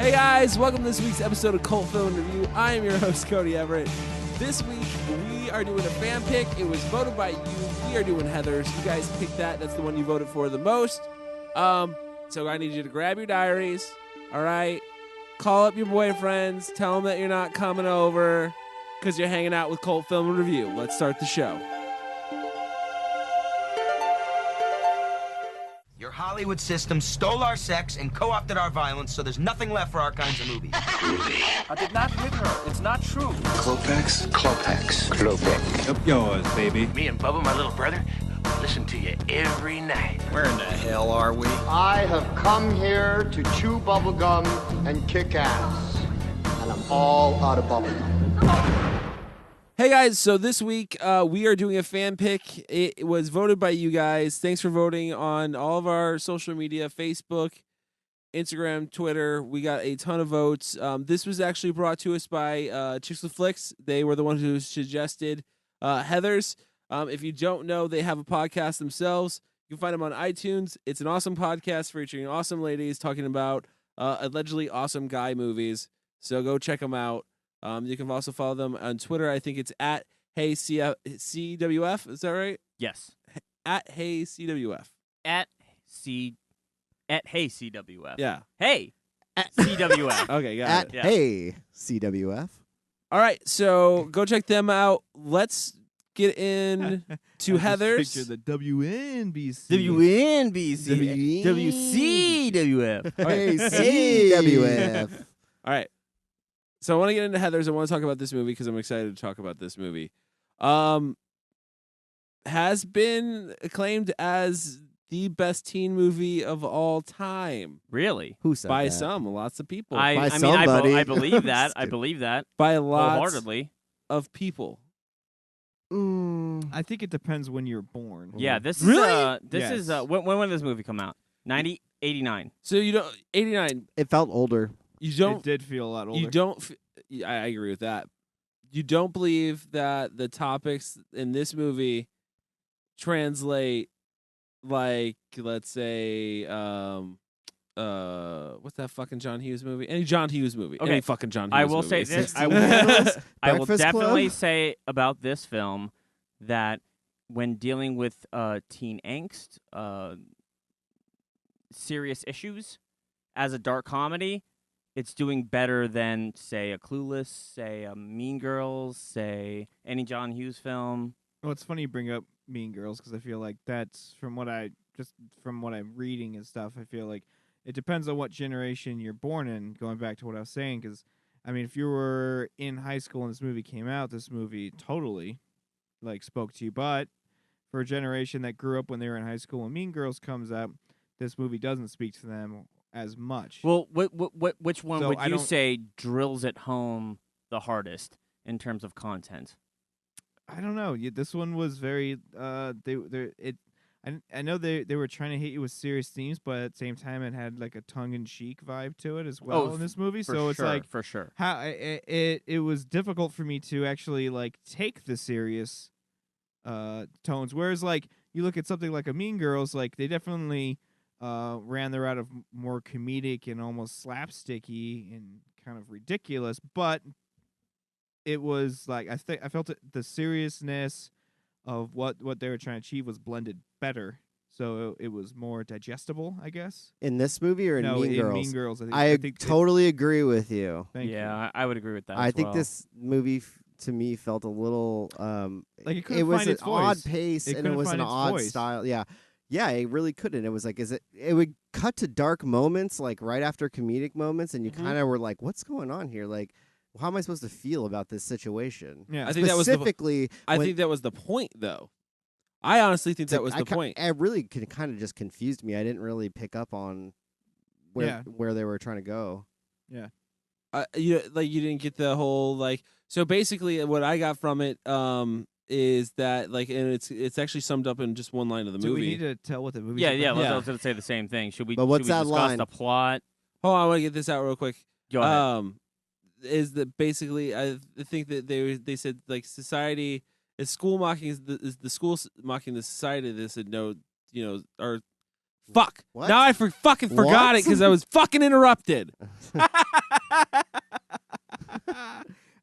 Hey guys, welcome to this week's episode of Cult Film Review. I am your host, Cody Everett. This week, we are doing a fan pick. It was voted by you. We are doing Heather's. You guys picked that. That's the one you voted for the most. So I need you to grab your diaries, all right? Call up your boyfriends. Tell them that you're not coming over because you're hanging out with Cult Film Review. Let's start the show. Your Hollywood system stole our sex and co-opted our violence, so there's nothing left for our kinds of movies. Movie. I did not hit her. It's not true. Klopex? Klopex. Klopek. Up yours, baby. Me and Bubba, my little brother, listen to you every night. Where in the hell are we? I have come here to chew bubblegum and kick ass. And I'm all out of bubblegum. Hey guys, so this week we are doing a fan pick. It was voted by you guys. Thanks for voting on all of our social media, Facebook, Instagram, Twitter. We got a ton of votes. This was actually brought to us by Chicks with Flicks. They were the ones who suggested Heather's. If you don't know, they have a podcast themselves. You can find them on iTunes. It's an awesome podcast featuring awesome ladies talking about allegedly awesome guy movies. So go check them out. You can also follow them on Twitter. I think it's at CWF. Is that right? Yes. At CWF. At Hey CWF. Yeah. Hey CWF. Okay, got At it. Yeah. Hey CWF. All right, so go check them out. Let's get in to Heather's. Picture the WNBC. WNBC. WCWF. Hey CWF. All right. So I want to get into Heather's. I want to talk about this movie because I'm excited to talk about this movie. Has been acclaimed as the best teen movie of all time. Really? Who said By that? some, lots of people. By I somebody. believe that. I believe that. By lots Wholeheartedly. of people. I think it depends when you're born. Yeah, this Really? is this is Yes. when did this movie come out? 89. So you don't 89. It felt older. You It don't. did feel a lot older. You don't. I agree with that. You don't believe that the topics in this movie translate, like, let's say, what's that fucking John Hughes movie? Any John Hughes movie? Okay. Any fucking John Hughes I will movie. say this. I Breakfast will definitely Club? say about this film that when dealing with teen angst, serious issues, as a dark comedy, it's doing better than, say, a Clueless, say, a Mean Girls, say, any John Hughes film. Well, it's funny you bring up Mean Girls because I feel like that's from what I'm reading and stuff. I feel like it depends on what generation you're born in. Going back to what I was saying, because I mean, if you were in high school and this movie came out, this movie totally spoke to you. But for a generation that grew up when they were in high school and Mean Girls comes out, this movie doesn't speak to them as much. Well, which one So would I you don't- say drills it home the hardest in terms of content? I don't know. This one was very. I know they were trying to hit you with serious themes, but at the same time, it had like a tongue-in-cheek vibe to it as well in this movie. So it's like for sure. how it was difficult for me to actually take the serious tones. Whereas you look at something like a Mean Girls, they definitely ran the route of more comedic and almost slapsticky and kind of ridiculous, but it was I felt the seriousness of what they were trying to achieve was blended better, so it was more digestible, I guess. In this movie or in No, Mean in Girls? Mean Girls, I think totally agree with you. Thank you. I would agree with that. I as think well. this movie to me felt a little It couldn't was find an its odd voice. pace It and it couldn't was find an its odd voice. style. Yeah, it really couldn't. It was it would cut to dark moments right after comedic moments, and you kind of were like, what's going on here? How am I supposed to feel about this situation? Yeah, I think that was specifically. I think that was the point, though. I honestly think that was the point. It really kind of just confused me. I didn't really pick up on where they were trying to go. Yeah. You didn't get the whole So basically, what I got from it is that and it's actually summed up in just one line of the Do movie. we need to tell what the movie? Yeah. Yeah. I was going to say the same thing. Should we? But what's should we that discuss line? the plot? Hold on, I want to get this out real quick. Go ahead. Is that basically? I think that they said society is school mocking is the school mocking the society. They said no, or Fuck. What? Now I fucking forgot it because I was fucking interrupted.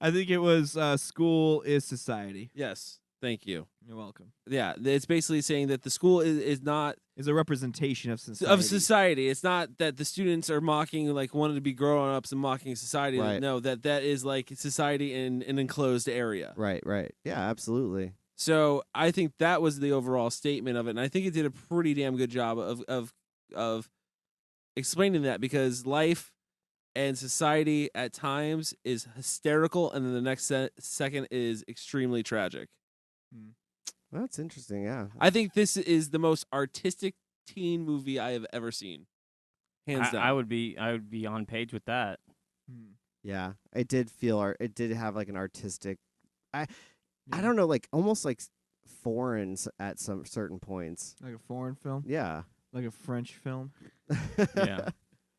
I think it was school is society. Yes. Thank you. You're welcome. Yeah, it's basically saying that the school is not Is a representation of society. of society. It's not that the students are mocking, like, wanting to be grown-ups and mocking society. Right. No, that is, like, society in an enclosed area. Right. Yeah, absolutely. So I think that was the overall statement of it, and I think it did a pretty damn good job of explaining that, because life and society at times is hysterical, and then the next second is extremely tragic. That's interesting. Yeah. I think this is the most artistic teen movie I have ever seen, hands down. I would be on page with that. Yeah. It did feel it did have like an artistic. I don't know, like almost like foreign at some certain points. Like a foreign film? Yeah. Like a French film? Yeah.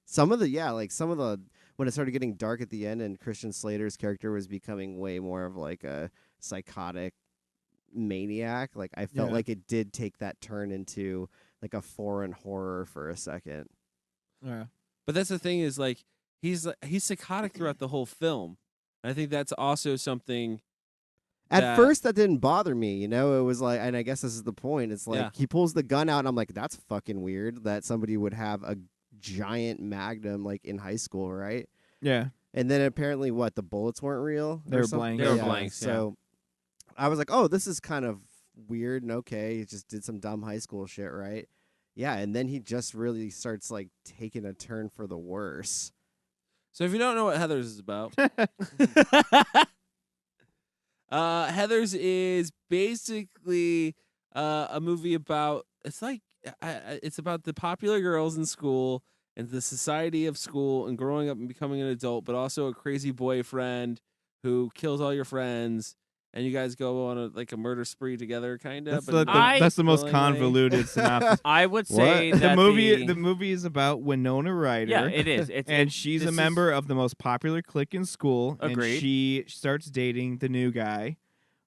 Some of the when it started getting dark at the end and Christian Slater's character was becoming way more of like a psychotic maniac, like I felt like it did take that turn into like a foreign horror for a second. Yeah. But that's the thing, is like he's psychotic throughout the whole film. I think that's also something. At first, that didn't bother me, you know? It was like, and I guess this is the point. It's like he pulls the gun out, and I'm like, that's fucking weird that somebody would have a giant Magnum like in high school, right? Yeah. And then apparently, the bullets weren't real? They were blanks. They were blanks, So I was like, oh, this is kind of weird and okay. He just did some dumb high school shit, right? Yeah, and then he just really starts like taking a turn for the worse. So if you don't know what Heathers is about, Heathers is basically a movie about, it's about the popular girls in school and the society of school and growing up and becoming an adult, but also a crazy boyfriend who kills all your friends, and you guys go on a murder spree together, kind of. That's the most convoluted synopsis. I would say that the movie is about Winona Ryder. Yeah, it is. And she's a member of the most popular clique in school. Agreed. And she starts dating the new guy,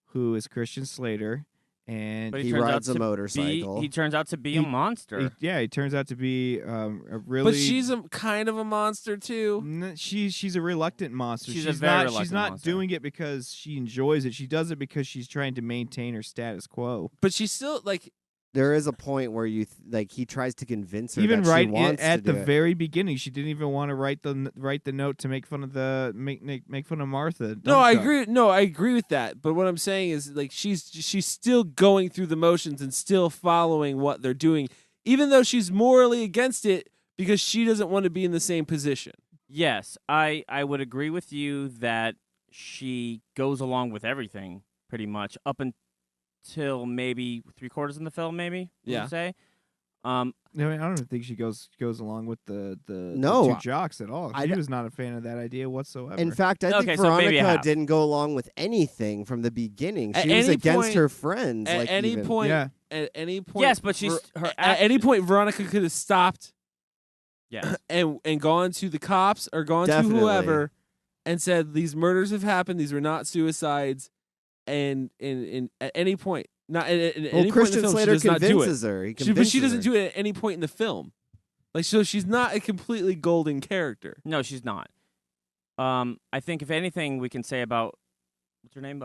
who is Christian Slater. And he rides a motorcycle. He turns out to be a monster. He turns out to be a really. But she's kind of a monster too. She's a reluctant monster. She's a very reluctant She's not monster. doing it because she enjoys it. She does it because she's trying to maintain her status quo. But she's still like. There is a point where he tries to convince her even that right she wants at to the do it. very beginning, she didn't even want to write the note to make fun of make fun of Martha. No, I agree. No, I agree with that. But what I'm saying is, like, she's still going through the motions and still following what they're doing, even though she's morally against it because she doesn't want to be in the same position. Yes, I would agree with you that she goes along with everything pretty much up until maybe 3/4 in the film, maybe. Yeah. Would say. I don't think she goes along with the No, two jocks at all. She was not a fan of that idea whatsoever. In fact, I think so maybe Veronica half. didn't go along with anything from the beginning. At She was any against point- her friends. At like any even. point, Yeah. at any point, Yes, but she's at any point, Veronica could have stopped Yes. and gone to the cops or gone Definitely. to whoever and said these murders have happened. These were not suicides, and at any point, not at any point in the Christian film, Slater she does not do it. convinces her. He But she convinces doesn't her. do it at any point in the film. Like, so she's not a completely golden character. No, she's not. I think if anything we can say about what's her name,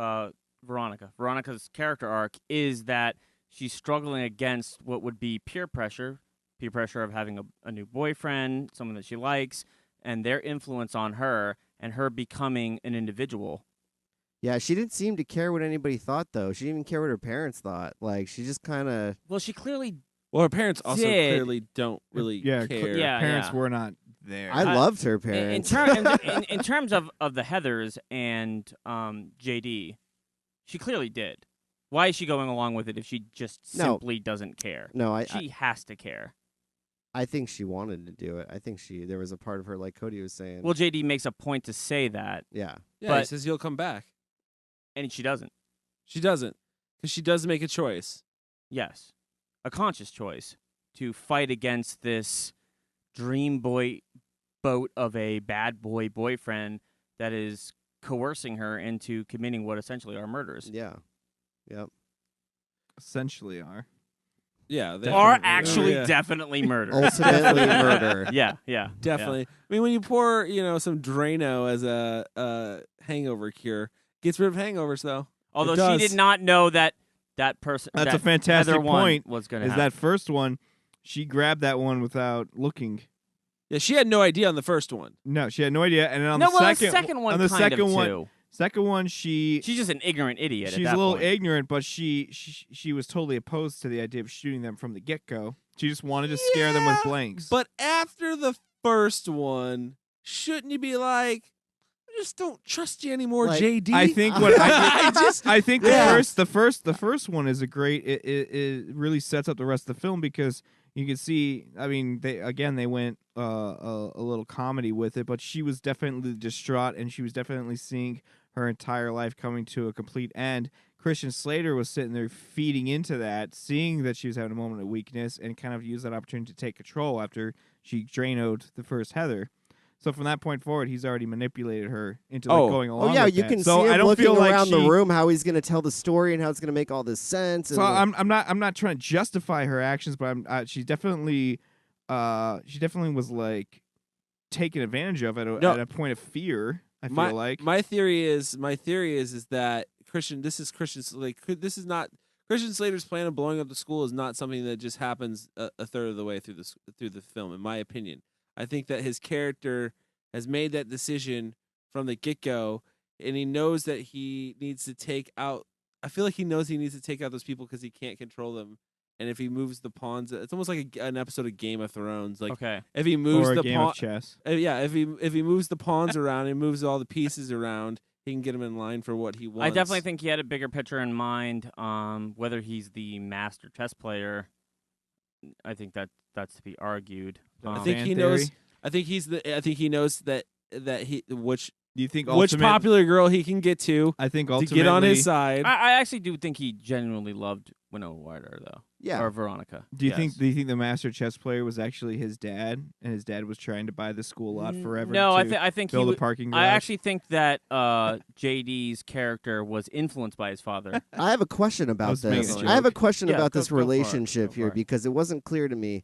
Veronica. Veronica's character arc is that she's struggling against what would be peer pressure of having a new boyfriend, someone that she likes, and their influence on her and her becoming an individual. Yeah, she didn't seem to care what anybody thought, though. She didn't even care what her parents thought. Like, she just kind of. Well, she clearly Well, her parents also Did. clearly don't really care. Yeah, parents yeah. were not there. I loved her in, parents. in terms of the Heathers and JD, she clearly did. Why is she going along with it if she just No. simply doesn't care? No, She has to care. I think she wanted to do it. I think there was a part of her, like Cody was saying. Well, JD makes a point to say that, yeah. Yeah, he But- says he'll come back. and she doesn't. She doesn't, because she does make a choice. Yes. A conscious choice to fight against this dream boat of a bad boy boyfriend that is coercing her into committing what essentially are murders. Yeah. Yep. Essentially are. Yeah, they are definitely- actually yeah. definitely murder. Ultimately murder. Yeah, yeah. Definitely. I mean, when you pour, some Drano as a hangover cure, gets rid of hangovers though. Although It she does. did not know that person. That's that a fantastic Heather one point. Was going to Is happen. that first one? She grabbed that one without looking. Yeah, she had no idea on the first one. No, she had no idea. And then on No, the well, second, the second one on the kind second of one, too. second one, she's She's just an ignorant idiot. At a that little point. ignorant, but she was totally opposed to the idea of shooting them from the get go. She just wanted to scare them with Yeah, blanks. But after the first one, shouldn't you be like, I just don't trust you anymore, Like, JD? I think what I think Yeah. the first one is a great. It really sets up the rest of the film because you can see. I mean, they went a little comedy with it, but she was definitely distraught and she was definitely seeing her entire life coming to a complete end. Christian Slater was sitting there feeding into that, seeing that she was having a moment of weakness, and kind of used that opportunity to take control after she Drano'd the first Heather. So from that point forward, he's already manipulated her into going along. Oh yeah, with you that. can so see I him don't looking feel like around the she- room, how he's going to tell the story and how it's going to make all this sense. So and I'm not trying to justify her actions, but she definitely was like taken advantage of at a point of fear. I feel like my theory is that this is Christian Slater's plan of blowing up the school is not something that just happens a third of the way through the film. In my opinion, I think that his character has made that decision from the get go, and he knows that he needs to take out. I feel like he knows he needs to take out those people because he can't control them. And if he moves the pawns, it's almost like an episode of Game of Thrones. Like Okay. if he moves or a the game pawn, of chess. if he moves the pawns around and moves all the pieces around, he can get him in line for what he wants. I definitely think he had a bigger picture in mind. Whether he's the master chess player, I think that's to be argued. I Fan think he theory? knows. I think he knows that which Do you think which popular girl he can get to I think to ultimately get on his side. I actually do think he genuinely loved Winona Ryder, though. Yeah. Or Veronica. Do you Yes. think the master chess player was actually his dad, and his dad was trying to buy the school lot forever? No, to I think he build a would. parking garage? I actually think that JD's character was influenced by his father. I have a question about was making this. a I have a joke. question Yeah, about go- this go for it. relationship Go here for it. because it wasn't clear to me.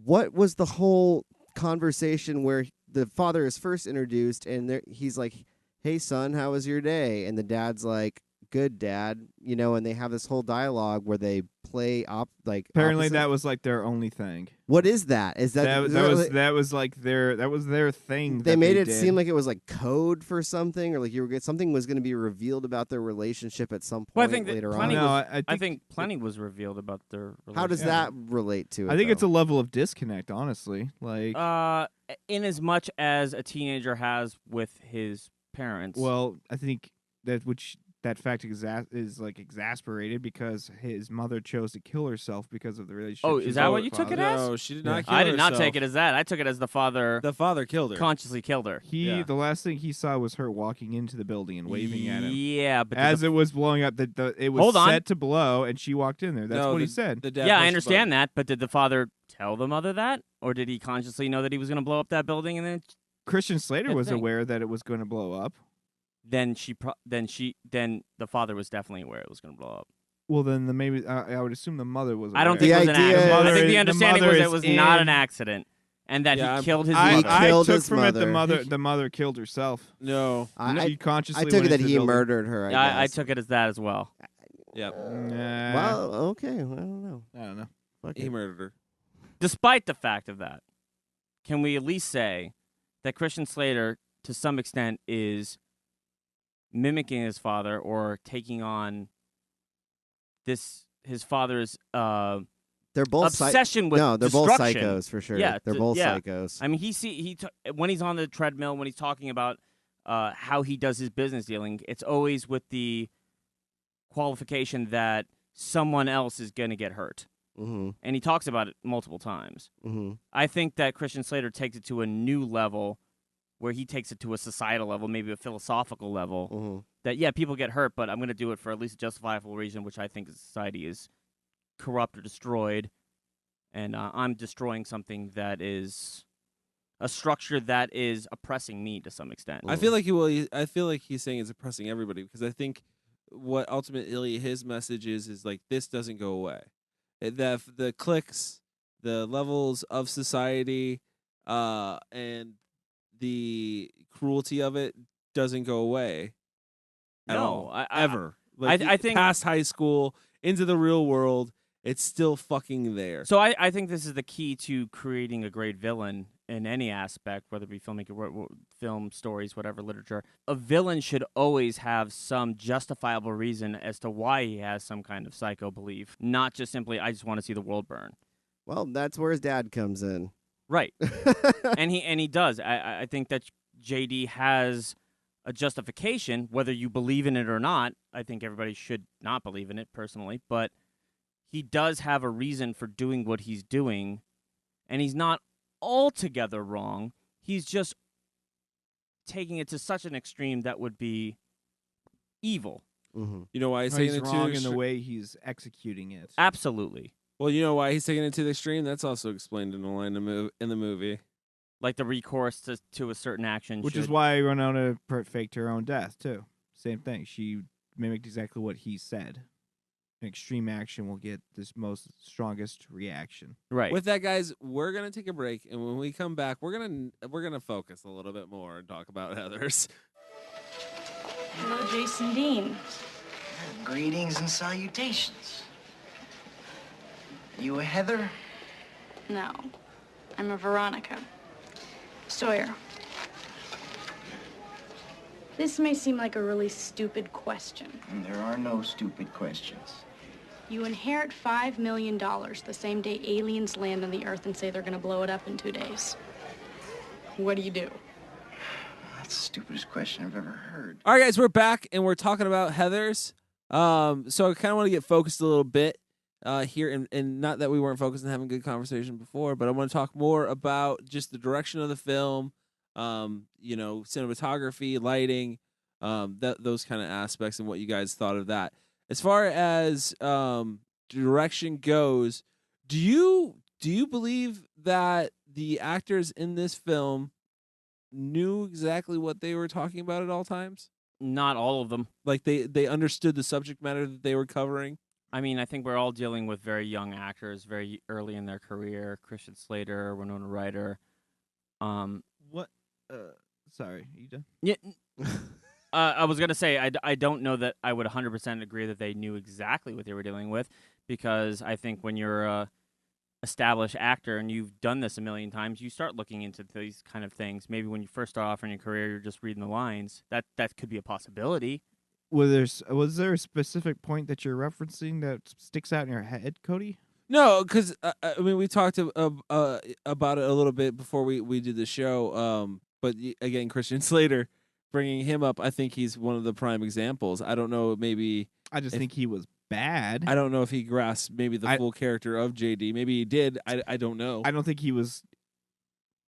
What was the whole conversation where the father is first introduced and he's like, "Hey son, how was your day?" And the dad's like, "Good, Dad." And they have this whole dialogue where they play Apparently, opposite. that was like their only thing. What is that? Is that That was like their thing. They that made they it did. seem like it was like code for something, or like something was going to be revealed about their relationship at some point Well, I think that later plenty on. No, was, I I think plenty was revealed about their relationship. How does that relate to it? I think it's though? a level of disconnect, honestly. Like, in as much as a teenager has with his parents. well, I think that fact is like exasperated because his mother chose to kill herself because of the relationship. Oh, she is was that with what her you took it father. as? No, she did Yeah. not kill I did not herself. take it as that. I took it as the father The father killed her. consciously killed her. Yeah. The last thing he saw was her walking into the building and waving at him. Yeah, but As it was blowing up, it was Hold on. set to blow, and she walked in there. That's No, what he the- said. the dad yeah, pushed I the understand button. that, but did the father tell the mother that, or did he consciously know that he was going to blow up that building and Christian Slater Good was thing. aware that it was going to blow up. then the father was definitely aware it was going to blow up? Well, then maybe I would assume the mother was. I don't aware. think The it was an idea accident. I is- think the the understanding mother was is it was not in- an accident and that Yeah, he killed his I mother. killed took his from it mother. the mother killed herself. No. I She consciously. I took went it that into the he building. murdered her. I I guess. took it as that as well. Yeah. Nah, Well, okay. Well, I don't know. I don't know. Fuck He it. murdered her. Despite the fact of that, can we at least say that Christian Slater, to some extent, is mimicking his father or taking on his father's They're both obsession with no, they're both destruction. psychos for sure. Yeah, they're both yeah. psychos. I mean, when he's on the treadmill, when he's talking about how he does his business dealing, it's always with the qualification that someone else is going to get hurt. Mm-hmm. And he talks about it multiple times. Mm-hmm. I think that Christian Slater takes it to a new level where he takes it to a societal level, maybe a philosophical level, Mm-hmm. that, yeah, people get hurt, but I'm going to do it for at least a justifiable reason, which I think society is corrupt or destroyed. And I'm destroying something that is a structure that is oppressing me to some extent. I feel like I feel like he's saying it's oppressing everybody because I think what ultimately his message is like this doesn't go away. The cliques, the levels of society, and the cruelty of it doesn't go away at all, ever. I think past high school into the real world, it's still fucking there. So I think this is the key to creating a great villain in any aspect, whether it be filmmaking, film, stories, whatever, literature. A villain should always have some justifiable reason as to why he has some kind of psycho belief, not just simply, I just want to see the world burn. Well, that's where his dad comes in. Right. and he does. I think that JD has a justification, whether you believe in it or not. I think everybody should not believe in it personally, but he does have a reason for doing what he's doing, and he's not altogether wrong. He's just taking it to such an extreme that would be evil. Mm-hmm. You know why he's He's taking it wrong to in the way he's executing it. Absolutely. Well, you know why he's taking it to the extreme? That's also explained in the line in the movie. Like the recourse to a certain action. Which is why Winona faked her own death, too. Same thing. She mimicked exactly what he said. Extreme action will get this strongest reaction. Right. With that, guys, we're gonna take a break, and when we come back, we're gonna focus a little bit more and talk about Heathers. Hello, Jason Dean. Greetings and salutations. You a Heather? No, I'm a Veronica. Sawyer. This may seem like a really stupid question. There are no stupid questions. You inherit $5 million the same day aliens land on the Earth and say they're going to blow it up in 2 days. What do you do? That's the stupidest question I've ever heard. All right, guys, we're back, and we're talking about Heathers. So I kind of want to get focused a little bit here, and not that we weren't focused on having good conversation before, but I want to talk more about just the direction of the film, cinematography, lighting, those kind of aspects, and what you guys thought of that. As far as direction goes, do you believe that the actors in this film knew exactly what they were talking about at all times? Not all of them. Like they understood the subject matter that they were covering? I mean, I think we're all dealing with very young actors, very early in their career. Christian Slater, Winona Ryder. What? Sorry, are you done? Yeah. I was going to say, I don't know that I would 100% agree that they knew exactly what they were dealing with, because I think when you're a established actor and you've done this a million times, you start looking into these kind of things. Maybe when you first start off in your career, you're just reading the lines. That could be a possibility. Was there a specific point that you're referencing that sticks out in your head, Cody? No, because we talked about it a little bit before we did the show. But again, Christian Slater, bringing him up, I think he's one of the prime examples. I don't know, maybe I think he was bad. I don't know if he grasped maybe the full character of JD. Maybe he did. I don't know. I don't think he was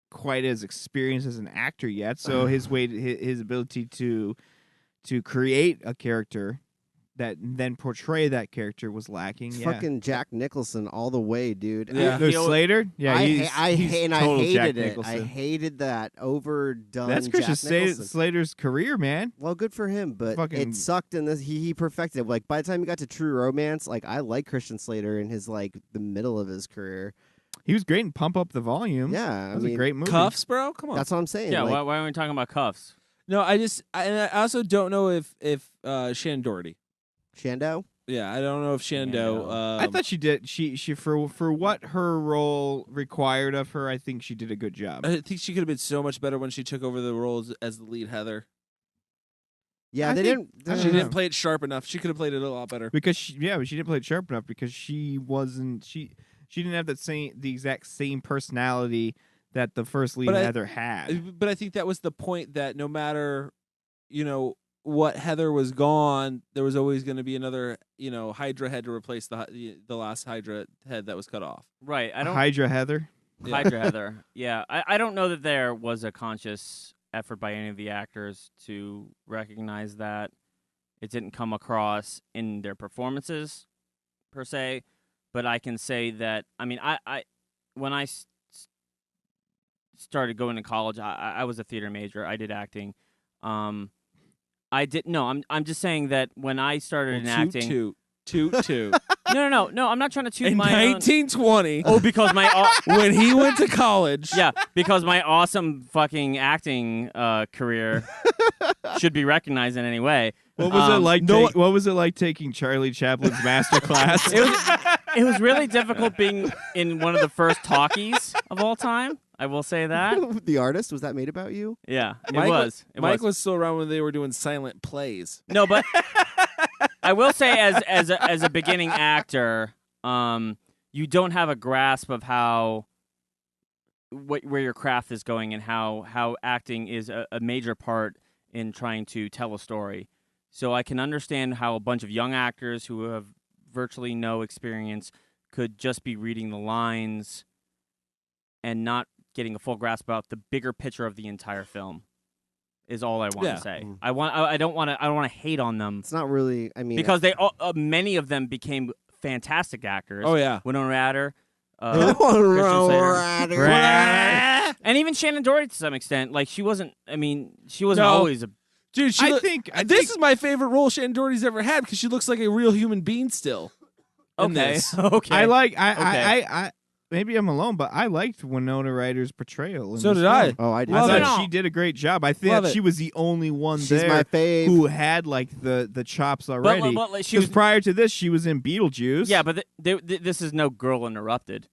quite as experienced as an actor yet. So his ability to create a character that then portray that character was lacking. Yeah. Fucking Jack Nicholson all the way, dude. Yeah. There's Slater. Yeah, I hated Jack it. Nicholson. I hated that overdone. That's Christian Jack Nicholson. Slater's career, man. Well, good for him, but Fucking- it sucked in this. He perfected it. Like by the time he got to True Romance, like I like Christian Slater in his like the middle of his career. He was great in Pump Up the Volume. Yeah, that was a great movie. Cuffs, bro. Come on. That's what I'm saying. Yeah, like, why are we talking about Cuffs? No, I also don't know if Shannon Doherty. Shando. Yeah, I don't know if Shando. I thought she did. She for what her role required of her, I think she did a good job. I think she could have been so much better when she took over the roles as the lead Heather. Yeah, She didn't play it sharp enough. She could have played it a lot better. Because she didn't play it sharp enough because she wasn't she didn't have the exact same personality that the first lead Heather had. But I think that was the point, that no matter, what Heather was gone, there was always going to be another, Hydra head to replace the last Hydra head that was cut off. Right. I don't. Hydra Heather. Hydra Heather. Yeah. I don't know that there was a conscious effort by any of the actors to recognize that. It didn't come across in their performances, per se. But I can say that, I mean, I when I started going to college, I was a theater major. I did acting. I'm just saying that when I started in acting, toot. No. I'm not trying to toot In my own. 1920, Oh, because my when he went to college. yeah, because my awesome fucking acting career should be recognized in any way. What was it like? What was it like taking Charlie Chaplin's master class? It was really difficult being in one of the first talkies of all time. I will say that. The Artist, was that made about you? Yeah, it Mike was. Mike was still around when they were doing silent plays. No, but I will say, as a beginning actor, you don't have a grasp of where your craft is going and how acting is a major part in trying to tell a story. So I can understand how a bunch of young actors who have virtually no experience could just be reading the lines and not getting a full grasp about the bigger picture of the entire film. Is all I want to say. I don't want to hate on them. It's not really. I mean, because many of them became fantastic actors. Oh yeah, Winona Ryder, Christian Slater, and even Shannon Doherty to some extent. Like she wasn't. I mean, she wasn't always a. Dude, I think this is my favorite role Shannon Doherty's ever had because she looks like a real human being still. Okay. Okay. I maybe I'm alone, but I liked Winona Ryder's portrayal. So did I. Oh, I did. I Love thought it. she did a great job. I think she was the only one She's my fave. who had like the chops already. But because prior to this, she was in Beetlejuice. Yeah, but this is no Girl Interrupted.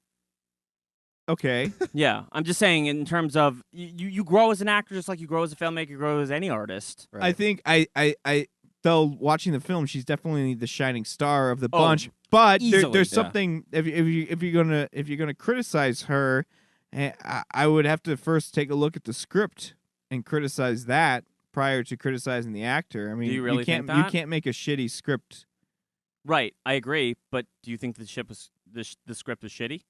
Okay. Yeah, I'm just saying in terms of you grow as an actor just like you grow as a filmmaker, you grow as any artist. Right. I think I though watching the film, she's definitely the shining star of the bunch. But there's something if you're gonna criticize her, I would have to first take a look at the script and criticize that prior to criticizing the actor. I mean, Do you really can't think that? you can't make a shitty script. Right, I agree. But do you think the script was shitty?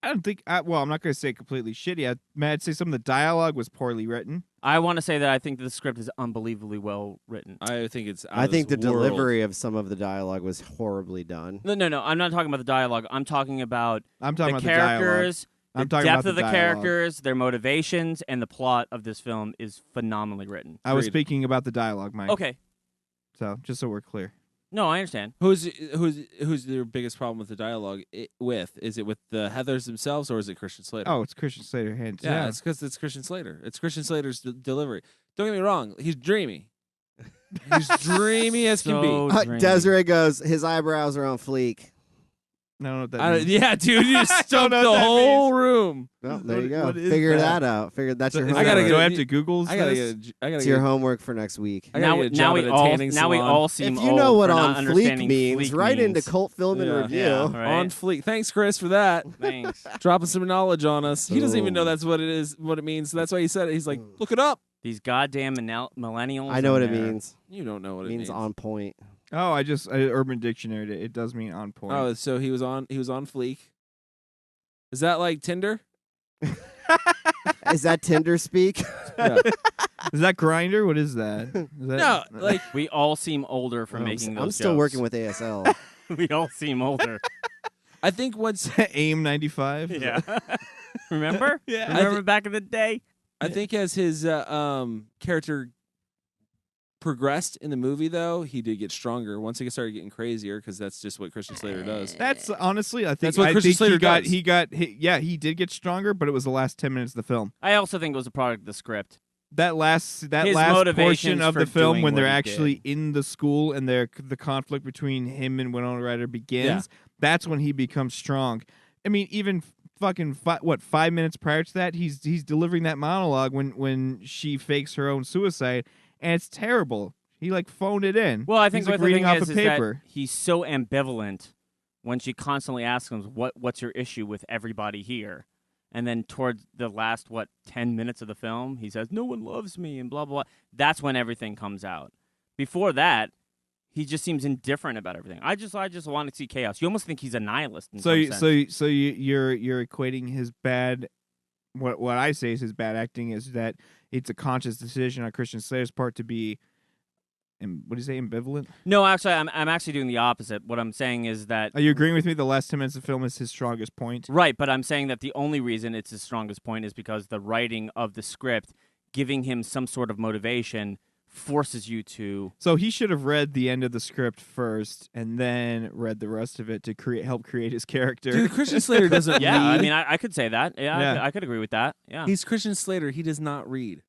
I don't think. Well, I'm not going to say completely shitty. I'd say some of the dialogue was poorly written. I want to say that I think the script is unbelievably well written. I think it's. I think the delivery of some of the dialogue was horribly done. No. I'm not talking about the dialogue. I'm talking about I'm talking the about characters. I'm the talking depth about of the dialogue. characters, their motivations, and the plot of this film is phenomenally written. I was speaking about the dialogue, Mike. Okay. So just so we're clear. No, I understand. Who's their biggest problem with the dialogue? Is it with the Heathers themselves or is it Christian Slater? Oh, it's Christian Slater, hands down. Yeah, it's because it's Christian Slater. It's Christian Slater's delivery. Don't get me wrong. He's dreamy. He's dreamy as can be. Desiree goes, his eyebrows are on fleek. I don't know what that means. Yeah, dude, you just stumped the whole room. Well, there you go. Figure that out. That's your homework. Do I have to Google this? It's your homework for next week. Now we all seem If you know what for on not fleek understanding means, fleek write means. into Cult Film and Review. Yeah, right? On fleek. Thanks, Chris, for that. Thanks. Dropping some knowledge on us. He doesn't even know that's what it is, what it means. So that's why he said it. He's like, look it up. These goddamn millennials. I know what it means. You don't know what It it means. on point. Oh, I Urban Dictionary. It does mean on point. Oh, so he was on fleek. Is that like Tinder? Is that Tinder speak? Yeah. Is that Grinder? What is that? No, like we all seem older for making those I'm still jokes. working with ASL. We all seem older. I think once AIM 95. Yeah. Remember? Yeah. Remember back in the day? I think as his character progressed in the movie, though, he did get stronger. Once he started getting crazier, because that's just what Christian Slater does. That's honestly, I think That's what Christian Slater does. he did get stronger, but it was the last 10 minutes of the film. I also think it was a product of the script. That last His portion motivations of for the film doing when they're what he actually did. in the school and the conflict between him and Winona Ryder begins. That's when he becomes strong. I mean, even fucking 5 minutes prior to that, he's delivering that monologue when she fakes her own suicide, and it's terrible. He like phoned it in. Well, I think he's like what the reading thing off is a that paper. he's so ambivalent when she constantly asks him, "What's your issue with everybody here?" And then towards the last 10 minutes of the film, he says, "No one loves me," and blah blah blah. That's when everything comes out. Before that, he just seems indifferent about everything. I just want to see chaos. You almost think he's a nihilist. In some sense. So you're equating his bad. What I say is his bad acting is that it's a conscious decision on Christian Slater's part to be. What do you say? Ambivalent? No, actually, I'm actually doing the opposite. What I'm saying is that Are you agreeing with me? The last 10 minutes of the film is his strongest point. right, but I'm saying that the only reason it's his strongest point is because the writing of the script giving him some sort of motivation forces you to. So he should have read the end of the script first and then read the rest of it to help create his character. Dude, Christian Slater doesn't Yeah, read. I mean, I could say that. Yeah. I could agree with that. Yeah. He's Christian Slater. He does not read.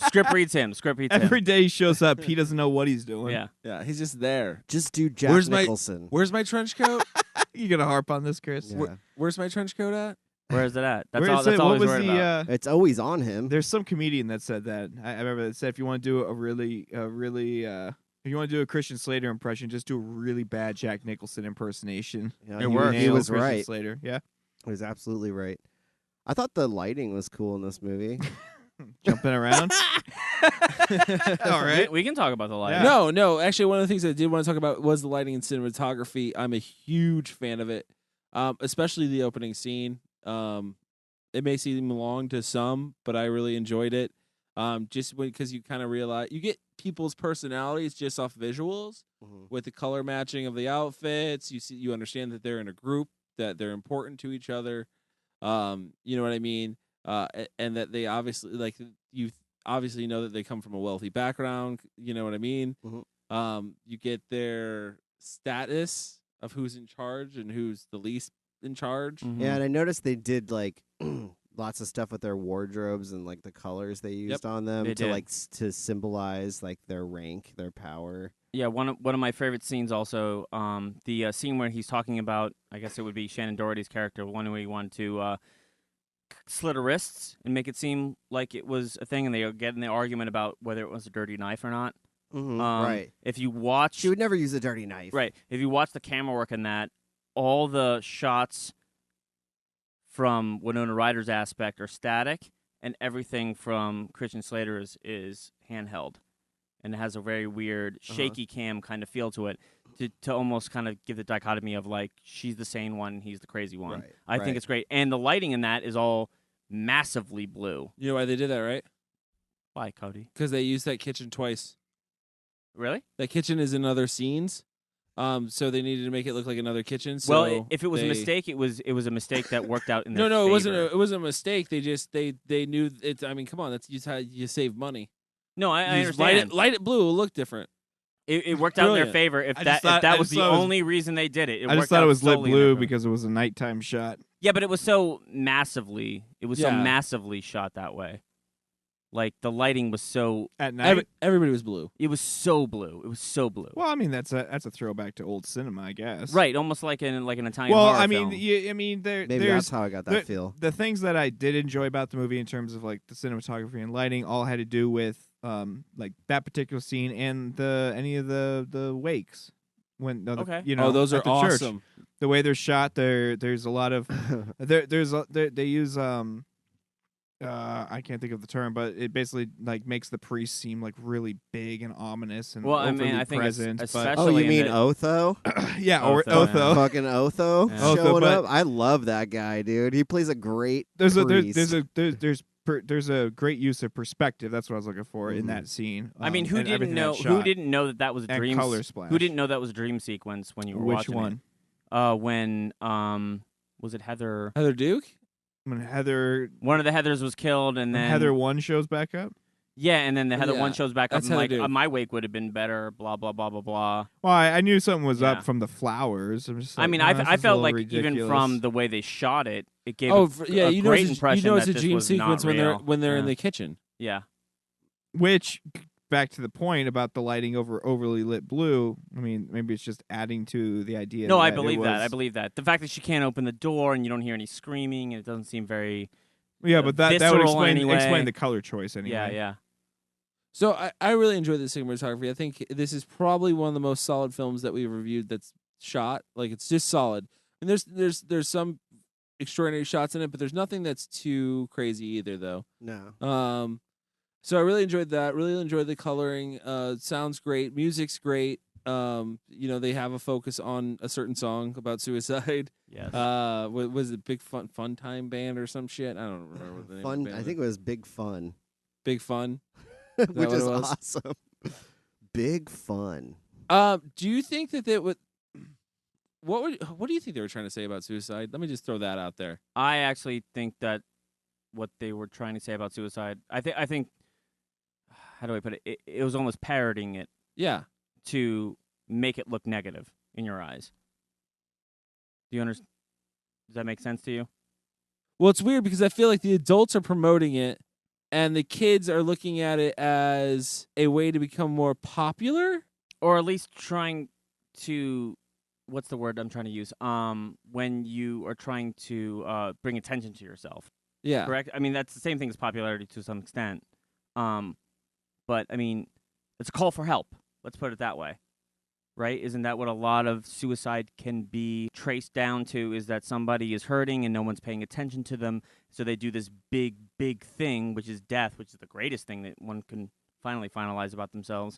Script reads him. Script reads him. Every day he shows up, he doesn't know what he's doing. Yeah. Yeah, he's just there. Just do Jack Nicholson. Where's my trench coat? You gonna harp on this, Chris? Yeah. Where's my trench coat at? Where is it at? That's Where all. is That's it? all What he's was worried the? about. It's always on him. There's some comedian that said that. I remember that said if you want to do if you want to do a Christian Slater impression, just do a really bad Jack Nicholson impersonation. Yeah, It works. He was Christian right. Slater. Yeah. He was absolutely right. I thought the lighting was cool in this movie. Jumping around. All right. We can talk about the lighting. Yeah. No. Actually, one of the things I did want to talk about was the lighting and cinematography. I'm a huge fan of it, especially the opening scene. It may seem long to some, but I really enjoyed it. Just because you kind of realize you get people's personalities just off visuals with the color matching of the outfits. You understand that they're in a group, that they're important to each other. You know what I mean? And that they obviously you obviously know that they come from a wealthy background. You know what I mean? You get their status of who's in charge and who's the least in charge. Yeah, and I noticed they did lots of stuff with their wardrobes and the colors they used on them They did. to symbolize their rank, their power. Yeah, one of my favorite scenes also, the scene where he's talking about, I guess it would be Shannon Doherty's character, one where he wanted to slit her wrists and make it seem like it was a thing, and they get in the argument about whether it was a dirty knife or not. Right. If you watch, She would never use a dirty knife. right? If you watch the camera work in that, all the shots from Winona Ryder's aspect are static, and everything from Christian Slater is handheld, and it has a very weird shaky cam kind of feel to it, to almost kind of give the dichotomy of she's the sane one, he's the crazy one. Right, I think it's great, and the lighting in that is all massively blue. You know why they did that, right? Why, Cody? Because they used that kitchen twice. Really? That kitchen is in other scenes. So they needed to make it look like another kitchen. So Well, if it was a mistake, it was a mistake that worked out in their No, it favor. wasn't a mistake. They just they knew it. I mean, come on, that's just how you save money. No, I You just understand. light it blue, it'll look different. It worked out in their Brilliant. favor if I just that thought- I was just the thought it was- only reason they did it. I just worked thought out it was lit solely in their blue favor. because it was a nighttime shot. Yeah, but it was so massively. It was so Yeah. massively shot that way. The lighting was so. At night. Everybody was blue. It was so blue. It was so blue. Well, I mean that's a throwback to old cinema, I guess. Right, almost like an Italian. Well, horror I mean, film. there. Maybe there's that's how I got that there- feel. The things that I did enjoy about the movie in terms of the cinematography and lighting all had to do with that particular scene and any of the wakes when Okay. Those are at the church. awesome. The way they're shot, there's a lot of they use I can't think of the term, but it basically makes the priest seem really big and ominous and Well, I mean, overly I think present. especially Oh, you in mean the- Otho? Yeah, or Otho, Otho. yeah. Fucking Otho Yeah. Otho, showing but- up. I love that guy, dude. He plays a great There's priest. there's a great use of perspective. That's what I was looking for in that scene. I mean, who and didn't everything know? that's Who shot. didn't know that was a And dream? color splash. Who didn't know that was a dream sequence when you were Which watching one? it? When was it Heather? Heather Duke. When Heather One of the Heathers was killed, and then Heather 1 shows back up. Yeah, and then the Heather Yeah, one shows back up, that's and Heather Duke. my wake would have been better. Blah blah blah blah blah. Well, I knew something was Yeah. up from the flowers. I'm just I like, mean, "Oh, I this I is a felt little like even ridiculous." from the way they shot it, it gave Oh, a, yeah, a you know great it's impression you know that it's a this dream was sequence not when real. they're in Yeah. the kitchen. Yeah. Which, back to the point about the lighting over overly lit blue. I mean, maybe it's just adding to the idea. No, I that it believe that. I was- believe that. The fact that she can't open the door and you don't hear any screaming and it doesn't seem very Yeah, but that would visceral explain anyway. the color choice anyway. Yeah, yeah. So I really enjoyed the cinematography. I think this is probably one of the most solid films that we've reviewed that's shot. It's just solid. And there's some extraordinary shots in it, but there's nothing that's too crazy either, though. No. So I really enjoyed that. Really enjoyed the coloring. Sounds great. Music's great. They have a focus on a certain song about suicide. Yes. Was it Big Fun Time Band or some shit? I don't remember what the name of the Fun. band I was. think it was Big Fun, Big Fun. which what is it was? awesome. Big Fun. Do you think that they would? What do you think they were trying to say about suicide? Let me just throw that out there. I actually think that what they were trying to say about suicide, I think how do I put it? It was almost parroting it Yeah. to make it look negative in your eyes. Do you understand? Does that make sense to you? Well, it's weird because I feel like the adults are promoting it and the kids are looking at it as a way to become more popular. Or at least trying to, what's the word I'm trying to use? When you are trying to bring attention to yourself. Yeah. Correct? I mean, that's the same thing as popularity to some extent. But, I mean, it's a call for help. Let's put it that way. Right? Isn't that what a lot of suicide can be traced down to, is that somebody is hurting and no one's paying attention to them, so they do this big, big thing, which is death, which is the greatest thing that one can finally finalize about themselves,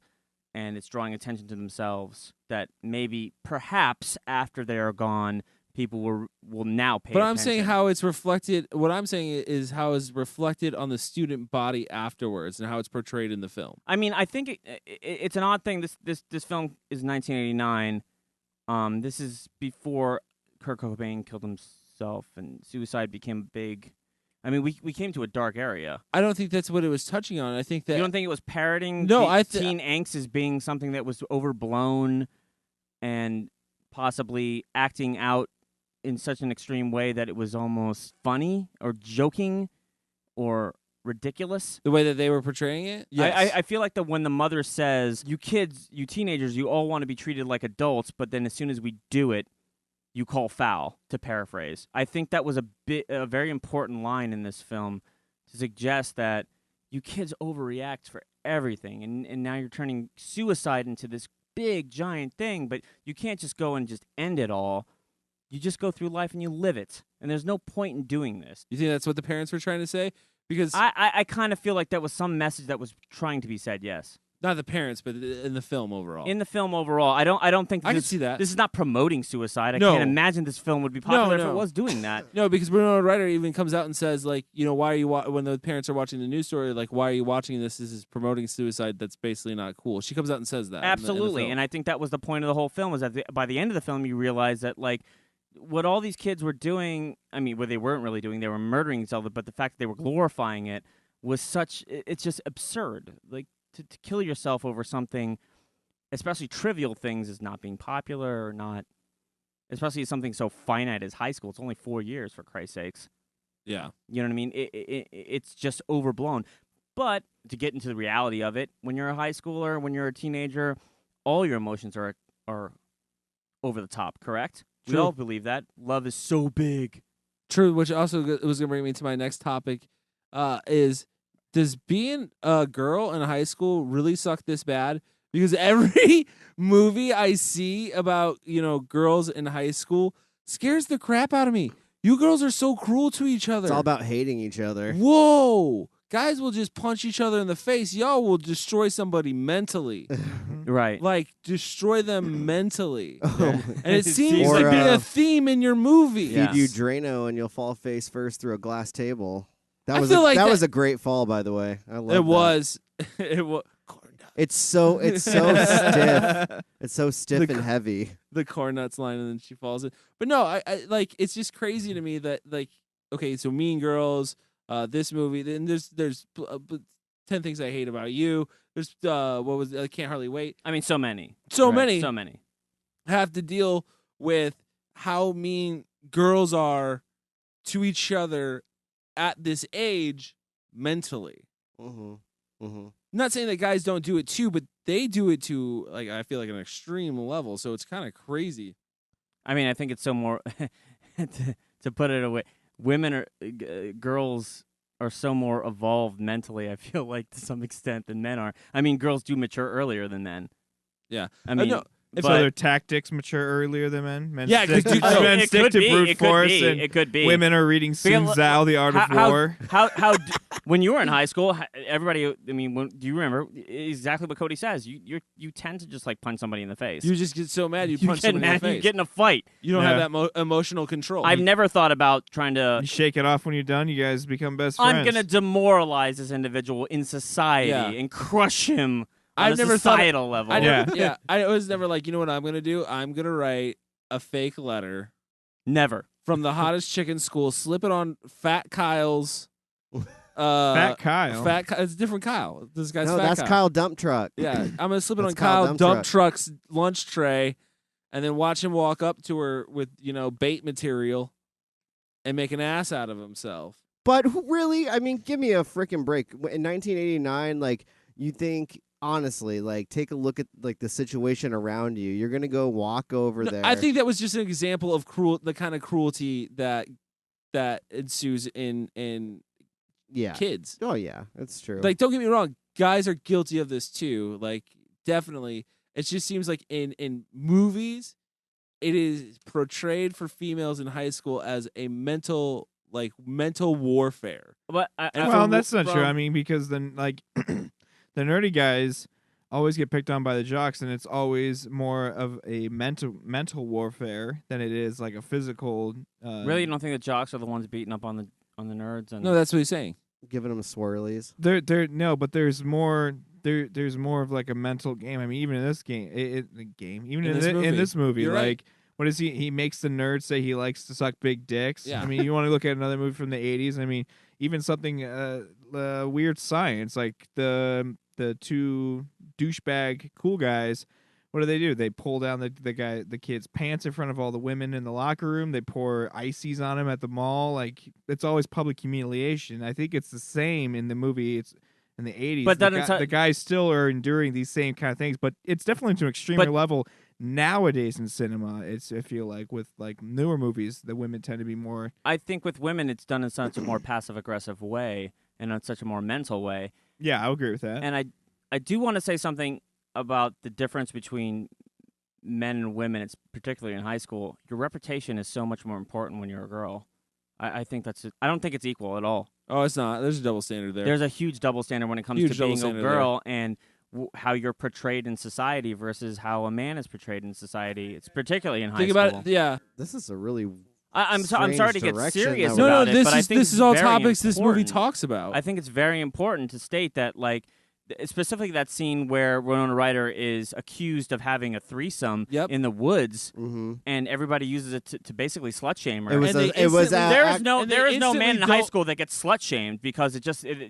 and it's drawing attention to themselves that maybe, perhaps, after they are gone, people will now pay attention. But I'm saying how it's reflected. What I'm saying is how it's reflected on the student body afterwards and how it's portrayed in the film. I mean, I think it's an odd thing. This film is 1989. This is before Kurt Cobain killed himself and suicide became big. I mean, we came to a dark area. I don't think that's what it was touching on. I think that you don't think it was parroting teen angst as being something that was overblown and possibly acting out in such an extreme way that it was almost funny or joking or ridiculous. The way that they were portraying it? Yes. I feel like when the mother says, you kids, you teenagers, you all want to be treated like adults, but then as soon as we do it, you call foul, to paraphrase. I think that was a very important line in this film to suggest that you kids overreact for everything, and now you're turning suicide into this big, giant thing, but you can't just go and just end it all. You just go through life and you live it, and there's no point in doing this. You think that's what the parents were trying to say? Because I kind of feel like that was some message that was trying to be said, yes. Not the parents, but in the film overall. In the film overall, I don't think I can see that. This is not promoting suicide. I No. can't imagine this film would be popular if No. it was doing that. No, because Winona Ryder even comes out and says, like, you know, why are you when the parents are watching the news story, like, why are you watching this? This is promoting suicide. That's basically not cool. She comes out and says that. Absolutely, and I think that was the point of the whole film. Was that by the end of the film, you realize that like what all these kids were doing. I mean, what they weren't really doing, they were murdering each other. But the fact that they were glorifying it was it's just absurd. Like to kill yourself over something, especially trivial things, is not being popular or not. Especially something so finite as high school. It's only 4 years, for Christ's sakes. Yeah. You know what I mean? It's just overblown. But to get into the reality of it, when you're a high schooler, when you're a teenager, all your emotions are over the top, correct? True. We all believe that. Love is so big. True, which also was going to bring me to my next topic, is does being a girl in high school really suck this bad? Because every movie I see about, you know, girls in high school scares the crap out of me. You girls are so cruel to each other. It's all about hating each other. Whoa. Guys will just punch each other in the face. Y'all will destroy somebody mentally. Right. Like, destroy them mentally. Oh, and it seems to be a theme in your movie. Feed you Drano and you'll fall face first through a glass table. That was that was a great fall, by the way. I love it. Was. It was. It's so stiff. It's so stiff and heavy. The corn nuts line, and then she falls in. But no, I like, it's just crazy to me that, like, okay, so Mean Girls, this movie, then there's 10 Things I Hate About You. There's what was I Can't Hardly Wait. I mean, so many. So right. many have to deal with how mean girls are to each other at this age mentally. Mm-hmm. Mm-hmm. I'm not saying that guys don't do it too, but they do it to, like, I feel like an extreme level. So it's kind of crazy. I mean, I think it's so more to put it away. Women are girls are so more evolved mentally, I feel like, to some extent than men are. I mean, girls do mature earlier than men. Yeah. I mean, so their tactics mature earlier than men. Men yeah, stick, men stick to brute force, and it could be. Women are reading Sun Tzu, The Art of War. When you were in high school, everybody. I mean, do you remember exactly what Cody says? You tend to just like punch somebody in the face. You just get so mad you punch somebody in the face. You get in a fight. You don't have that emotional control. I've never thought about trying to. You shake it off when you're done. You guys become best friends. I'm gonna demoralize this individual in society and crush him. I've never societal level. I was never like, you know what I'm gonna do? I'm gonna write a fake letter. Never. From the hottest chick in school, slip it on Fat Kyle's Fat Kyle. It's a different Kyle. This guy's No, Fat that's Kyle Dump Truck. Yeah, I'm gonna slip it That's on Kyle Dump Dump Truck. Truck's lunch tray, and then watch him walk up to her with bait material, and make an ass out of himself. But really, I mean, give me a freaking break. In 1989, like, you think, honestly, like, take a look at, like, the situation around you. You're going to go walk over there. I think that was just an example of the kind of cruelty that ensues in kids. Oh, yeah, that's true. Like, don't get me wrong, guys are guilty of this too. Like, definitely. It just seems like in movies, it is portrayed for females in high school as a mental warfare. But that's not true. I mean, because then like the nerdy guys always get picked on by the jocks, and it's always more of a mental warfare than it is like a physical. Really, you don't think the jocks are the ones beating up on the nerds? And No, that's what he's saying. Giving them swirlies. But there's more. There's more of like a mental game. I mean, even in this game, even in this movie, You're like. right. What is he? He makes the nerd say he likes to suck big dicks. Yeah. I mean, you want to look at another movie from the 80s. I mean, even something Weird Science, like the two douchebag cool guys. What do? They pull down the kid's pants in front of all the women in the locker room. They pour ices on him at the mall. Like, it's always public humiliation. I think it's the same in the movie. It's in the 80s. But then the guys still are enduring these same kind of things, but it's definitely to an extreme level. Nowadays in cinema, I feel like with like newer movies, the women tend to be more. I think with women, it's done in such a more passive aggressive way and in such a more mental way. Yeah, I agree with that. And I do want to say something about the difference between men and women. It's particularly in high school. Your reputation is so much more important when you're a girl. I think I don't think it's equal at all. Oh, it's not. There's a double standard there. There's a huge double standard when it comes to being a girl and how you're portrayed in society versus how a man is portrayed in society. It's particularly in high school. Think about it. Yeah. This is a really. I'm sorry to get serious that about it, this but I is think this is all very topics this movie important. talks about. I think it's very important to state that, like, specifically that scene where Winona Ryder is accused of having a threesome in the woods, and everybody uses it to basically slut shame her. There is no man in high school that gets slut shamed because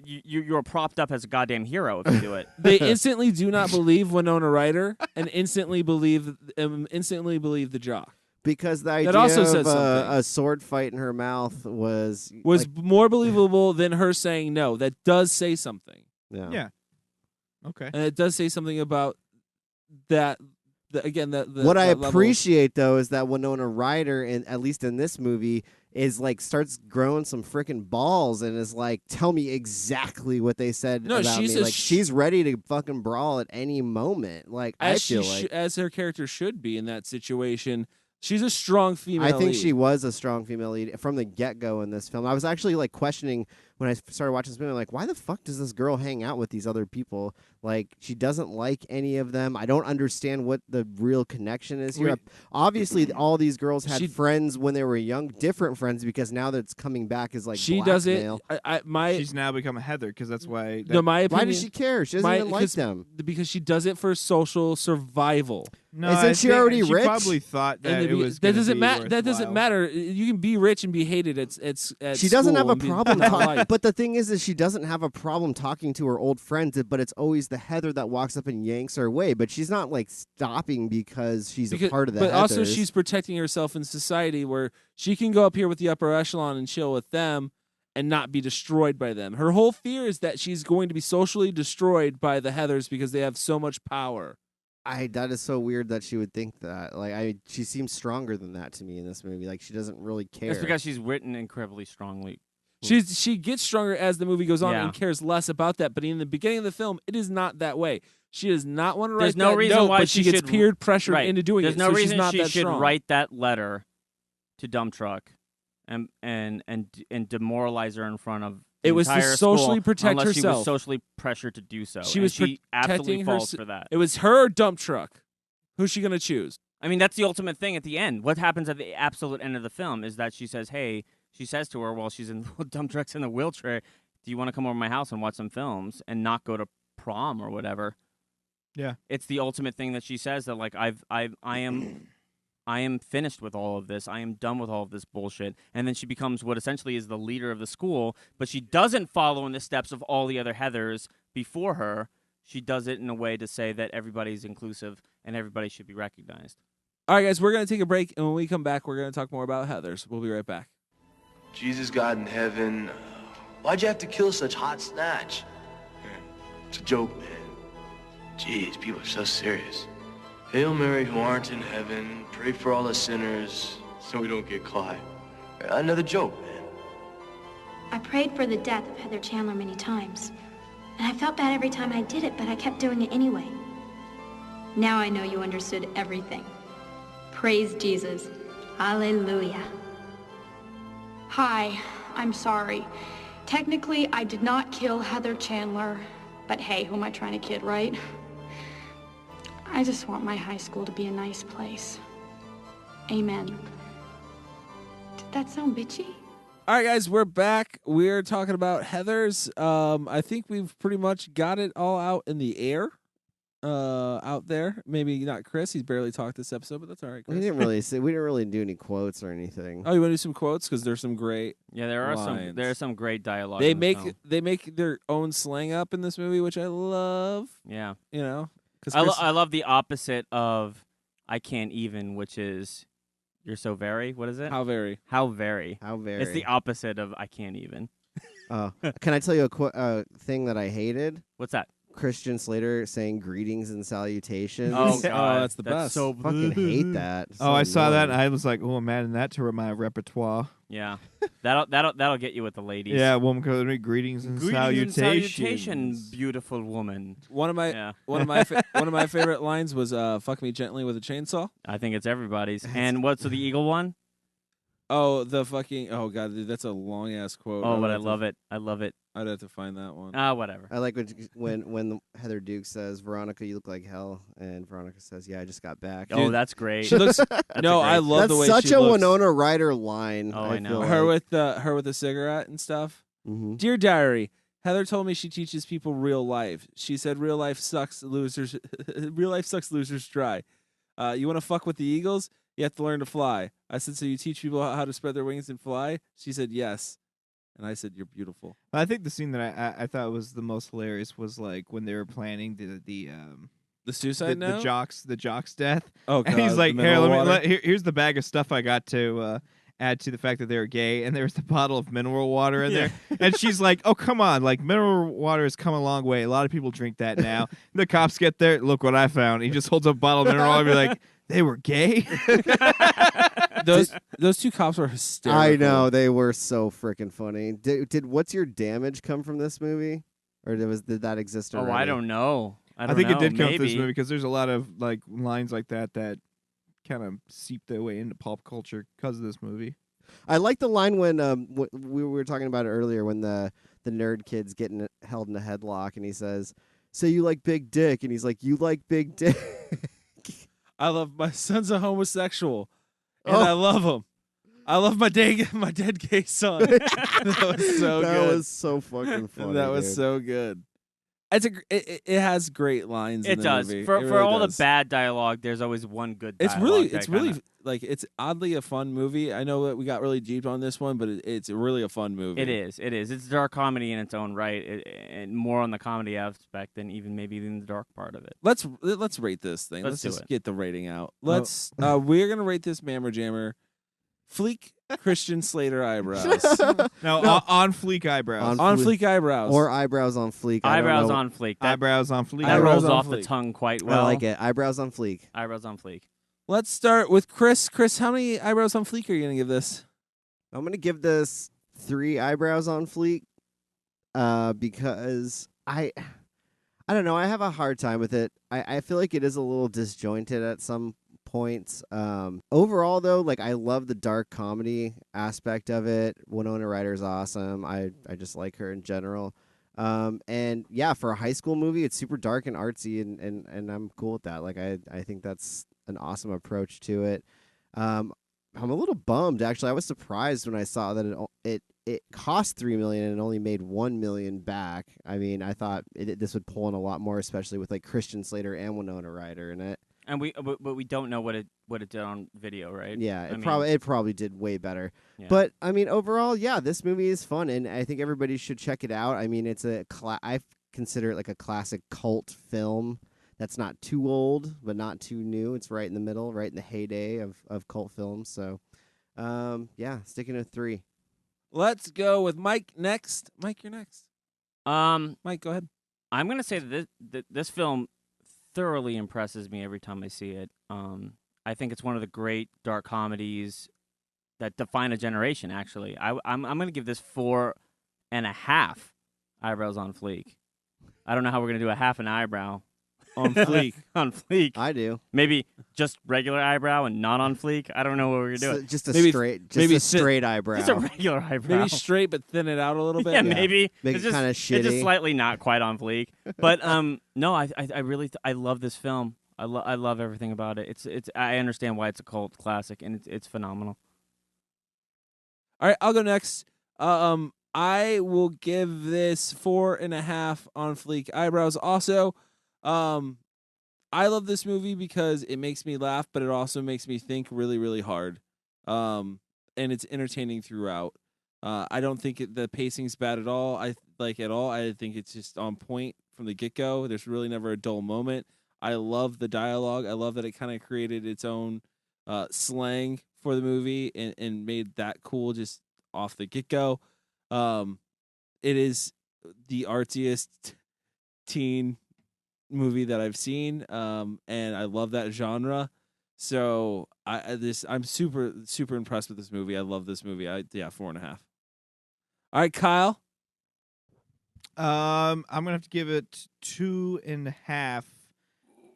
you're propped up as a goddamn hero if you do it. They instantly do not believe Winona Ryder and instantly believe the jock. Because the idea of a sword fight in her mouth was like, more believable than her saying no. That does say something. Yeah. Okay. And it does say something about that. What I appreciate though is that Winona Ryder, at least in this movie, is like starts growing some freaking balls and is like, tell me exactly what they said about me. Like she's ready to fucking brawl at any moment. Like I feel like as her character should be in that situation. She's a strong female I think lead. she was a strong female lead from the get-go in this film. I was actually like questioning when I started watching this movie, like, why the fuck does this girl hang out with these other people? Like, she doesn't like any of them. I don't understand what the real connection is here. Obviously, all these girls had friends when they were young, different friends, because now that it's coming back is like she blackmail. doesn't. She's now become a Heather because that's why. My opinion, why does she care? She doesn't even like them. Because she does it for social survival. No, isn't she already she rich? Probably thought that it was. That doesn't matter. That That doesn't matter. You can be rich and be hated. It's she doesn't have a problem talking. But the thing is she doesn't have a problem talking to her old friends. But it's always the Heather that walks up and yanks her away. But she's not like stopping because she's a part of the. But Heathers. also she's protecting herself in society where she can go up here with the upper echelon and chill with them and not be destroyed by them. Her whole fear is that she's going to be socially destroyed by the Heathers because they have so much power. That is so weird that she would think that. Like, she seems stronger than that to me in this movie. Like, she doesn't really care. It's because she's written incredibly strongly. She gets stronger as the movie goes on and cares less about that. But in the beginning of the film, it is not that way. She does not want to write There's no that reason note, why but she gets peer pressured into doing There's it. no so reason she's not she that should strong. write that letter to Dump Truck and demoralize her in front of the it was to entire socially school protect unless herself. She was socially pressured to do so. She absolutely falls for that. It was her Dump Truck. Who's she going to choose? I mean, that's the ultimate thing at the end. What happens at the absolute end of the film is that she says to her while she's in Dump Truck's in the wheelchair, do you want to come over to my house and watch some films and not go to prom or whatever? Yeah. It's the ultimate thing that she says that, like, I am I am finished with all of this. I am done with all of this bullshit. And then she becomes what essentially is the leader of the school, but she doesn't follow in the steps of all the other Heathers before her. She does it in a way to say that everybody's inclusive and everybody should be recognized. All right, guys, we're going to take a break, and when we come back, we're going to talk more about Heathers. We'll be right back. Jesus, God in heaven, why'd you have to kill such hot snatch? It's a joke, man. Jeez, people are so serious. Hail Mary, who aren't in heaven, pray for all the sinners so we don't get caught. Another joke, man. I prayed for the death of Heather Chandler many times. And I felt bad every time I did it, but I kept doing it anyway. Now I know you understood everything. Praise Jesus. Hallelujah. Hi, I'm sorry. Technically, I did not kill Heather Chandler, but hey, who am I trying to kid, right? I just want my high school to be a nice place. Amen. Did that sound bitchy? All right, guys, we're back. We're talking about Heathers. I think we've pretty much got it all out in the air. Out there, maybe not Chris. He's barely talked this episode, but that's all right. Chris. We didn't really do any quotes or anything. Oh, you want to do some quotes because there's some great. Yeah, there are lines. there are some great dialogue. They in the make film. they make their own slang up in this movie, which I love. Yeah, you know, I love the opposite of I can't even, which is you're so very. What is it? How very? How very? It's the opposite of I can't even. Can I tell you a thing that I hated? What's that? Christian Slater saying greetings and salutations. Oh, God. That's the best. So fucking hate that. Oh, I saw that, and I was like, oh, I'm adding that to my repertoire. Yeah, that'll get you with the ladies. Yeah, woman calling me greetings and salutations. Beautiful woman. One of my favorite lines was "fuck me gently with a chainsaw." I think it's everybody's. And what's the eagle one? Oh, the fucking god, dude, that's a long ass quote. Oh, but I love it. I love it. I'd have to find that one. Whatever. I like when Heather Duke says, "Veronica, you look like hell," and Veronica says, "Yeah, I just got back." Oh, that's great. She looks. No, I love the way that's she such a looks. Winona Ryder line. Oh, I know. Her with the cigarette and stuff. Mm-hmm. Dear Diary, Heather told me she teaches people real life. She said real life sucks, losers. Real life sucks, losers dry. You want to fuck with the Eagles? You have to learn to fly. I said, so you teach people how to spread their wings and fly? She said, yes. And I said, you're beautiful. I think the scene that I thought was the most hilarious was like when they were planning the suicide note? the jock's death. Oh, God. And he's like, here, here's the bag of stuff I got to add to the fact that they were gay, and there's the bottle of mineral water in there. And she's like, oh, come on, like mineral water has come a long way. A lot of people drink that now. The cops get there, look what I found. He just holds up a bottle of mineral water and be like, they were gay? Those two cops were hysterical. I know, they were so freaking funny. Did What's Your Damage come from this movie? Or did that exist already? Oh, I don't know. I think it did come from this movie because there's a lot of like lines like that kind of seep their way into pop culture because of this movie. I like the line when we were talking about it earlier when the nerd kid's getting held in a headlock and he says, "So you like big dick?" And he's like, "You like big dick?" I love my son's a homosexual, and I love him. I love my dead gay son. That was so good. That was so fucking funny. That was so good. It has great lines. It does. Movie. For really all does. the bad dialogue, there's always one good It's dialogue. really like it's oddly a fun movie. I know that we got really deep on this one, but it's really a fun movie. It is. It's dark comedy in its own right, and more on the comedy aspect than even maybe in the dark part of it. Let's rate this thing. Let's do just it. get the rating out. We're gonna rate this Mammer Jammer. Fleek Christian Slater eyebrows. No, on fleek eyebrows. On fleek eyebrows. Or eyebrows on fleek. Eyebrows on fleek. Eyebrows on fleek. That rolls on off fleek. the tongue quite well. I like it. Eyebrows on fleek. Eyebrows on fleek. Let's start with Chris. Chris, how many eyebrows on fleek are you gonna give this? I'm gonna give this 3 eyebrows on fleek. Because I don't know. I have a hard time with it. I feel like it is a little disjointed at some points. Overall, though, like I love the dark comedy aspect of it. Winona Ryder's awesome. I just like her in general. And yeah, for a high school movie, it's super dark and artsy, and I'm cool with that. Like I think that's an awesome approach to it. I'm a little bummed actually. I was surprised when I saw that it cost $3 million and only made $1 million back. I mean, I thought this would pull in a lot more, especially with like Christian Slater and Winona Ryder in it. And but we don't know what it did on video, right? Yeah, I mean, it probably did way better. Yeah. But I mean, overall, yeah, this movie is fun, and I think everybody should check it out. I mean, it's I consider it like a classic cult film that's not too old but not too new. It's right in the middle, right in the heyday of cult films. So, yeah, sticking to 3. Let's go with Mike next. Mike, you're next. Mike, go ahead. I'm gonna say that this film thoroughly impresses me every time I see it. I think it's one of the great dark comedies that define a generation. Actually, I'm gonna give this 4.5 eyebrows on fleek. I don't know how we're gonna do a half an eyebrow on fleek. On fleek. I do. Maybe just regular eyebrow and not on fleek. I don't know what we're gonna do. Just a straight eyebrow. Just a regular eyebrow. Maybe straight, but thin it out a little bit. Yeah, maybe. Make it kind of shitty. It's just slightly not quite on fleek. But no, I really I love this film. I love everything about it. It's I understand why it's a cult classic, and it's phenomenal. All right, I'll go next. I will give this 4.5 on fleek eyebrows. Also, I love this movie because it makes me laugh, but it also makes me think really, really hard. And it's entertaining throughout. I don't think the pacing's bad at all. I think it's just on point from the get-go. There's really never a dull moment. I love the dialogue. I love that it kind of created its own slang for the movie and made that cool just off the get-go. It is the artsiest teen movie that I've seen, and I love that genre. So I'm super, super impressed with this movie. I love this movie. 4.5. All right, Kyle. I'm gonna have to give it 2.5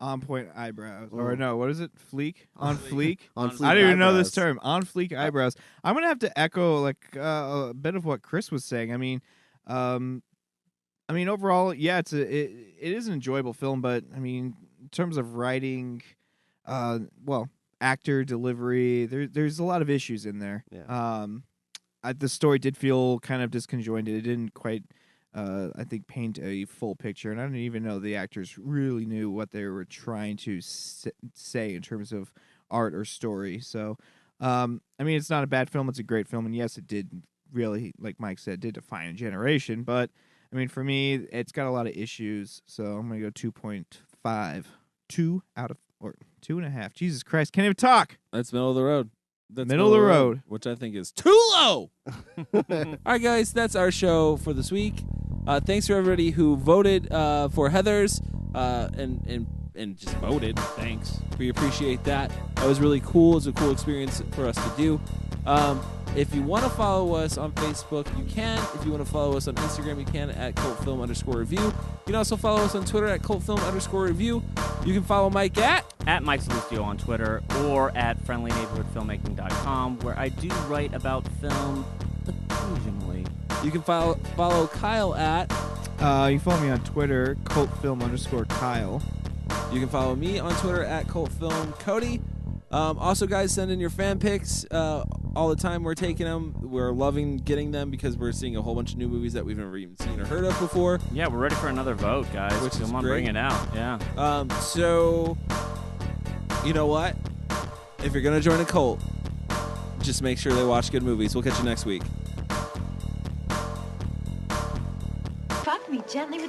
on point eyebrows. Or no, what is it? Fleek? On fleek? On fleek. I didn't even know this eyebrows. term. On fleek eyebrows. I'm gonna have to echo a bit of what Chris was saying. I mean, overall, yeah, it is an enjoyable film, but I mean, in terms of writing, actor delivery, there's a lot of issues in there. Yeah. The story did feel kind of disconjointed. It didn't quite, I think, paint a full picture, and I don't even know the actors really knew what they were trying to say in terms of art or story. So, I mean, it's not a bad film. It's a great film, and yes, it did really, like Mike said, did define a generation. But I mean, for me, it's got a lot of issues. So I'm gonna go 2.5, 2.5. Jesus Christ, can't even talk. That's middle of the road. That's middle of the road, which I think is too low. All right, guys, that's our show for this week. Thanks for everybody who voted for Heathers and just voted. Thanks. We appreciate that. That was really cool. It's a cool experience for us to do. If you want to follow us on Facebook, you can. If you want to follow us on Instagram, you can at cultfilm_review. You can also follow us on Twitter at cultfilm_review. You can follow Mike at Mike Salustio on Twitter or at friendlyneighborhoodfilmmaking.com, where I do write about film occasionally. You can follow Kyle at you follow me on Twitter, cultfilm_Kyle. You can follow me on Twitter at cultfilmcody. Also, guys, send in your fan pics all the time. We're taking them. We're loving getting them because we're seeing a whole bunch of new movies that we've never even seen or heard of before. Yeah, we're ready for another vote, guys. Which is Come on, great. bring it out. Yeah. So, you know what? If you're going to join a cult, just make sure they watch good movies. We'll catch you next week. Fuck me gently with